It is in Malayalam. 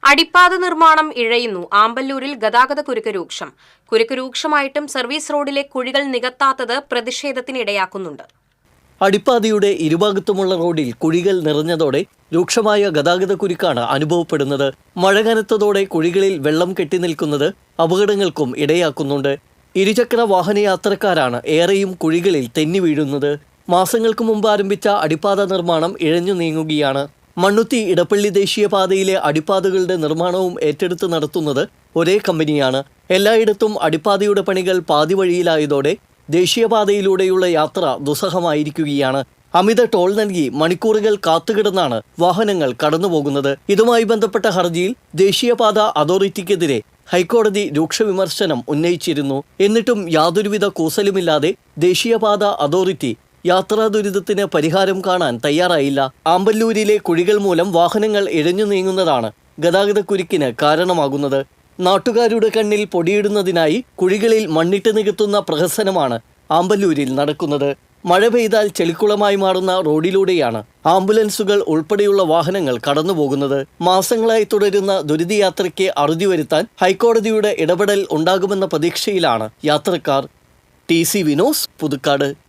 അടിപ്പാത നിർമ്മാണം ഇഴയുന്നു. ആമ്പല്ലൂരിൽ ഗതാഗതക്കുരുക്ക് രൂക്ഷം. കുരുക്ക് രൂക്ഷമായിട്ടും സർവീസ് റോഡിലെ കുഴികൾ നികത്താത്തത് പ്രതിഷേധത്തിനിടയാക്കുന്നുണ്ട്. അടിപ്പാതയുടെ ഇരുഭാഗത്തുമുള്ള റോഡിൽ കുഴികൾ നിറഞ്ഞതോടെ രൂക്ഷമായ ഗതാഗതക്കുരുക്കാണ് അനുഭവപ്പെടുന്നത്. മഴ കനത്തതോടെ കുഴികളിൽ വെള്ളം കെട്ടിനിൽക്കുന്നത് അപകടങ്ങൾക്കും ഇടയാക്കുന്നുണ്ട്. ഇരുചക്ര വാഹനയാത്രക്കാരാണ് ഏറെയും കുഴികളിൽ തെന്നി വീഴുന്നത്. മാസങ്ങൾക്ക് മുമ്പ് ആരംഭിച്ച അടിപ്പാത നിർമ്മാണം ഇഴഞ്ഞു നീങ്ങുകയാണ്. മണ്ണുത്തി ഇടപ്പള്ളി ദേശീയപാതയിലെ അടിപ്പാതകളുടെ നിർമ്മാണവും ഏറ്റെടുത്ത് നടത്തുന്നത് ഒരേ കമ്പനിയാണ്. എല്ലായിടത്തും അടിപ്പാതയുടെ പണികൾ പാതി വഴിയിലായതോടെ ദേശീയപാതയിലൂടെയുള്ള യാത്ര ദുസ്സഹമായിരിക്കുകയാണ്. അമിത ടോൾ നൽകി മണിക്കൂറുകൾ കാത്തുകിടന്നാണ് വാഹനങ്ങൾ കടന്നുപോകുന്നത്. ഇതുമായി ബന്ധപ്പെട്ട ഹർജിയിൽ ദേശീയപാത അതോറിറ്റിക്കെതിരെ ഹൈക്കോടതി രൂക്ഷ വിമർശനം ഉന്നയിച്ചിരുന്നു. എന്നിട്ടും യാതൊരുവിധ കൂസലുമില്ലാതെ ദേശീയപാത അതോറിറ്റി യാത്രാ ദുരിതത്തിന് പരിഹാരം കാണാൻ തയ്യാറായില്ല. ആമ്പല്ലൂരിലെ കുഴികൾ മൂലം വാഹനങ്ങൾ ഇഴഞ്ഞു നീങ്ങുന്നതാണ് ഗതാഗതക്കുരുക്കിന് കാരണമാകുന്നത്. നാട്ടുകാരുടെ കണ്ണിൽ പൊടിയിടുന്നതിനായി കുഴികളിൽ മണ്ണിട്ട് നികത്തുന്ന പ്രഹസനമാണ് ആമ്പല്ലൂരിൽ നടക്കുന്നത്. മഴ പെയ്താൽ ചെളിക്കുളമായി മാറുന്ന റോഡിലൂടെയാണ് ആംബുലൻസുകൾ ഉൾപ്പെടെയുള്ള വാഹനങ്ങൾ കടന്നുപോകുന്നത്. മാസങ്ങളായി തുടരുന്ന ദുരിതയാത്രയ്ക്ക് അറുതി വരുത്താൻ ഹൈക്കോടതിയുടെ ഇടപെടൽ ഉണ്ടാകുമെന്ന പ്രതീക്ഷയിലാണ് യാത്രക്കാർ. TC വിനോസ്, പുതുക്കാട്.